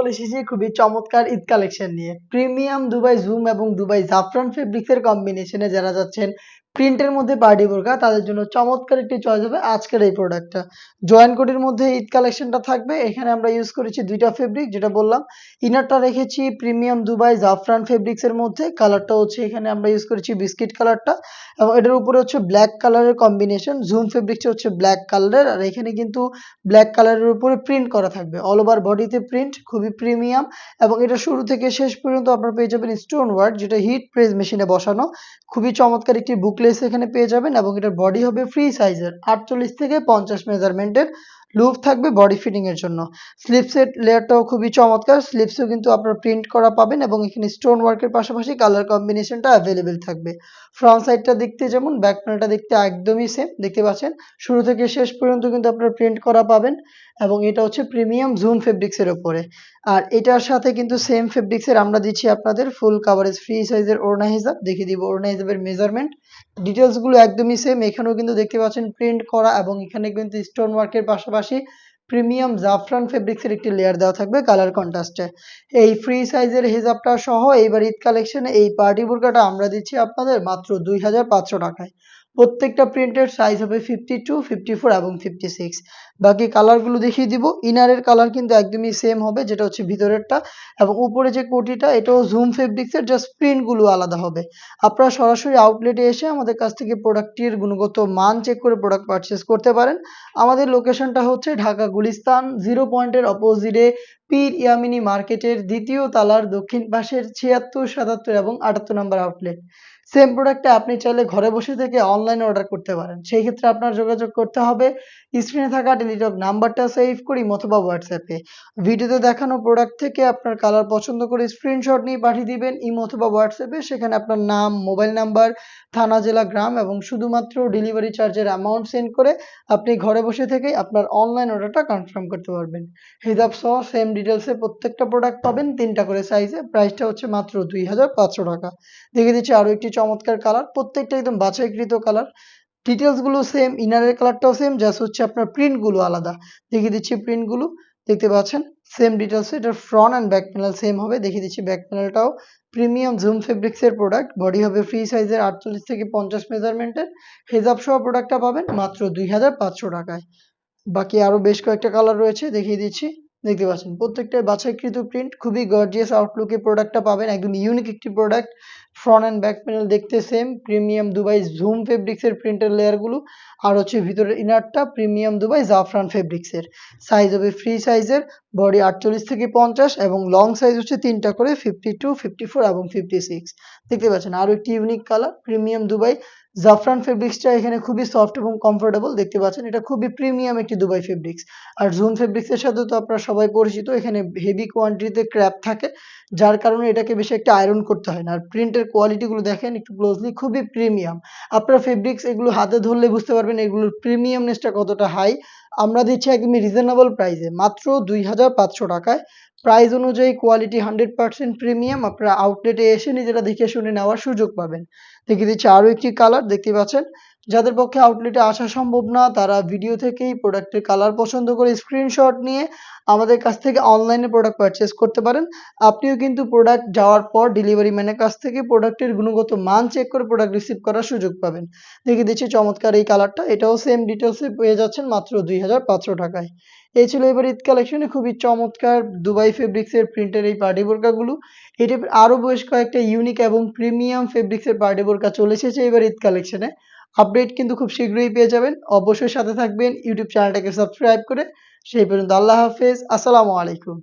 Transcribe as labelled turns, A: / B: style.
A: চলে এসেছি খুবই চমৎকার ঈদ কালেকশন নিয়ে। প্রিমিয়াম দুবাই জুম এবং দুবাই জাফরান ফেব্রিক্সের কম্বিনেশনে যারা যাচ্ছেন প্রিন্টের মধ্যে পার্টি বোরকা তাদের জন্য চমৎকার একটি চয়েস হবে আজকের এই প্রোডাক্টটা। জয়েন্ট কোটির মধ্যে ঈদ কালেকশনটা থাকবে। এখানে আমরা ইউজ করেছি দুইটা ফেব্রিক, যেটা বললাম। ইনারটা রেখেছি প্রিমিয়াম দুবাই জাফরান ফেব্রিক্সের মধ্যে। কালারটা হচ্ছে এখানে আমরা ইউজ করেছি বিস্কিট কালারটা, এবং এটার উপরে হচ্ছে ব্ল্যাক কালারের কম্বিনেশন। জুম ফেব্রিক্সটা হচ্ছে ব্ল্যাক কালারের, আর এখানে কিন্তু ব্ল্যাক কালারের উপরে প্রিন্ট করা থাকবে, অল ওভার বডিতে প্রিন্ট, খুবই প্রিমিয়াম। এবং এটা শুরু থেকে শেষ পর্যন্ত আপনারা পেয়ে যাবেন স্টোন ওয়ার্ক, যেটা হিট প্রেস মেশিনে বসানো। খুবই চমৎকার একটি বুকলেস এখানে পেয়ে যাবেন, এবং এটার বডি হবে ফ্রি সাইজের 48 থেকে 50 মেজারমেন্টের। লুপ থাকবে বডি ফিটিং এর জন্য। স্লিপসের লেয়ারটাও খুবই চমৎকার, স্লিপসেও কিন্তু আপনারা প্রিন্ট করা পাবেন, এবং এখানে স্টোন ওয়ার্কের পাশাপাশি কালার কম্বিনেশনটা অ্যাভেলেবেল থাকবে। ফ্রন্ট সাইডটা দেখতে যেমন, ব্যাক প্যানেলটা দেখতে একদমই সেম। দেখতে পাচ্ছেন শুরু থেকে শেষ পর্যন্ত কিন্তু আপনারা প্রিন্ট করা পাবেন, এবং এটা হচ্ছে প্রিমিয়াম জুম ফেব্রিক্সের উপরে। আর এটার সাথে কিন্তু সেম ফেব্রিক্সের আমরা দিচ্ছি আপনাদের ফুল কাভারেজ ফ্রি সাইজের ওড়না হিসাব। দেখিয়ে দিব ওড়না হিসাবের মেজারমেন্ট, ডিটেলস গুলো একদমই সেম। এখানেও কিন্তু দেখতে পাচ্ছেন প্রিন্ট করা, এবং এখানে কিন্তু স্টোন ওয়ার্কের পাশাপাশি প্রিমিয়াম জাফরান ফেব্রিক্সের একটি লেয়ার দেওয়া থাকবে কালার কন্ট্রাস্টে। এই ফ্রি সাইজের হিজাবটা সহ এইবার ঈদ কালেকশনে এই পার্টি বোরকাটা আমরা দিচ্ছি আপনাদের মাত্র 2500 টাকায়। প্রত্যেকটা প্রিন্টের সাইজ হবে 52, 54 এবং 56। বাকি কালারগুলো দেখিয়ে দিব। ইনারের কালার কিন্তু একদমই সেম হবে, যেটা হচ্ছে ভিতরেরটা, এবং উপরে যে কোটিটা এটাও জুম ফেব্রিক্সের, জাস্ট প্রিন্টগুলো আলাদা হবে। আপনারা সরাসরি আউটলেটে এসে আমাদের কাছ থেকে প্রোডাক্টটির গুণগত মান চেক করে প্রোডাক্ট পারচেস করতে পারেন। আমাদের লোকেশনটা হচ্ছে ঢাকা গুলিস্তান 0 পয়েন্টের অপোজিটে পীর ইয়ামিনী মার্কেটের দ্বিতীয় তালার দক্ষিণ পাশের 76, 77 এবং 78 নম্বর আউটলেট। সেম প্রোডাক্টটা আপনি চাইলে ঘরে বসে থেকে অনলাইনে অর্ডার করতে পারেন। সেই ক্ষেত্রে আপনার যোগাযোগ করতে হবে স্ক্রিনে থাকা টেলিটক নাম্বারটা সেভ করি অথবা হোয়াটসঅ্যাপে। ভিডিওতে দেখানো প্রোডাক্ট থেকে আপনার কালার পছন্দ করে স্ক্রিনশট নিয়ে পাঠিয়ে দিবেন ইমো অথবা হোয়াটসঅ্যাপে। সেখানে আপনার নাম, মোবাইল নাম্বার, থানা, জেলা, গ্রাম এবং শুধুমাত্র ডেলিভারি চার্জের অ্যামাউন্ট সেন্ড করে আপনি ঘরে বসে থেকেই আপনার অনলাইন অর্ডারটা কনফার্ম করতে পারবেন। হিজাব সহ সেম ডিটেলসে প্রত্যেকটা প্রোডাক্ট পাবেন 3টা করে সাইজে। প্রাইসটা হচ্ছে মাত্র 2500 টাকা। দেখে দিচ্ছি আরো একটি চমৎকার কালার, প্রত্যেকটা একদম বাছাইকৃত কালার। ডিটেলস গুলো সেম, ইনারের কালারটাও সেম, জাস্ট হচ্ছে আপনার প্রিন্ট গুলো আলাদা। দেখিয়ে দিচ্ছি প্রিন্ট গুলো, দেখতে পাচ্ছেন সেম ডিটেলস। এটার front and back panel same হবে। দেখিয়ে দিচ্ছি ব্যাক প্যানেলটাও প্রিমিয়াম জুম ফেব্রিক্স এর প্রোডাক্ট। বডি হবে ফ্রি সাইজের 48 থেকে 50 মেজারমেন্টের। হেজাব সহ প্রোডাক্টটা পাবেন মাত্র 2500 টাকায়। বাকি আরো বেশ কয়েকটা কালার রয়েছে, দেখিয়ে দিচ্ছি। দেখতে পাচ্ছেন প্রত্যেকটাই বাছাইকৃত প্রিন্ট, খুবই গর্জিয়াস আউটলুকে প্রোডাক্টটা পাবেন, একদম ইউনিক একটি product. Front and back panel দেখতে সেম, প্রিমিয়াম দুবাই জুম ফেব্রিক্সের প্রিন্টের লেয়ারগুলো। আর হচ্ছে ভিতরের ইনারটা প্রিমিয়াম দুবাই জাফরান ফেব্রিক্সের। সাইজ হবে ফ্রি সাইজের, বডি 48 থেকে 50 এবং লং সাইজ হচ্ছে 3টা করে 52, 54 এবং 56। দেখতে পাচ্ছেন আরো একটি ইউনিক কালার, প্রিমিয়াম দুবাই জাফরান ফেব্রিক্সটা এখানে খুবই সফট এবং কমফোর্টেবল। দেখতে পাচ্ছেন এটা খুবই প্রিমিয়াম একটি দুবাই ফেব্রিক্স। আর জুম ফেব্রিক্সের সাথে তো আপনারা সবাই পরিচিত, এখানে হেভি কোয়ান্টিটিতে ক্র্যাপ থাকে, যার কারণে এটাকে বেশি একটা আয়রন করতে হয় না। আর প্রিন্টের কোয়ালিটিগুলো দেখেন একটু ক্লোজলি, খুবই প্রিমিয়াম। আপনারা ফেব্রিক্স এগুলো হাতে ধরলে বুঝতে পারবেন এগুলোর প্রিমিয়ামনেসটা কতটা হাই। আমরা দিচ্ছি একদমই রিজনেবল প্রাইসে মাত্র 2500 টাকায়। প্রাইস অনুযায়ী কোয়ালিটি 100% প্রিমিয়াম। আপনারা আউটলেটে এসে নিজেরা দেখে শুনে নেওয়ার সুযোগ পাবেন। দেখিয়ে দিচ্ছি আরো একটি কালার, দেখতে পাচ্ছেন। যাদের পক্ষে আউটলেটে আসা সম্ভব না তারা ভিডিও থেকেই প্রোডাক্টের কালার পছন্দ করে স্ক্রিনশট নিয়ে আমাদের কাছ থেকে অনলাইনে প্রোডাক্ট পারচেজ করতে পারেন। আপনিও কিন্তু প্রোডাক্ট যাওয়ার পর ডেলিভারি ম্যানের কাছ থেকে প্রোডাক্টের গুণগত মান চেক করে প্রোডাক্ট রিসিভ করার সুযোগ পাবেন। দেখিয়ে দিচ্ছি চমৎকার এই কালারটা, এটাও সেম ডিটেলসে পেয়ে যাচ্ছেন মাত্র 2500 টাকায়। এই ছিল এবার ঈদ কালেকশনে খুবই চমৎকার দুবাই ফেব্রিক্সের প্রিন্টের এই পার্টি বোরকাগুলো। এই টাইপের আরো বেশ কয়েকটা ইউনিক এবং প্রিমিয়াম ফেব্রিক্সের পার্টি বোরকা চলে এসেছে এবার ঈদ কালেকশনে। আপডেট কিন্তু খুব শীঘ্রই পেয়ে যাবেন। অবশ্যই সাথে থাকবেন ইউটিউব চ্যানেলটাকে সাবস্ক্রাইব করে। সেই পর্যন্ত আল্লাহ হাফেজ, আসসালামু আলাইকুম।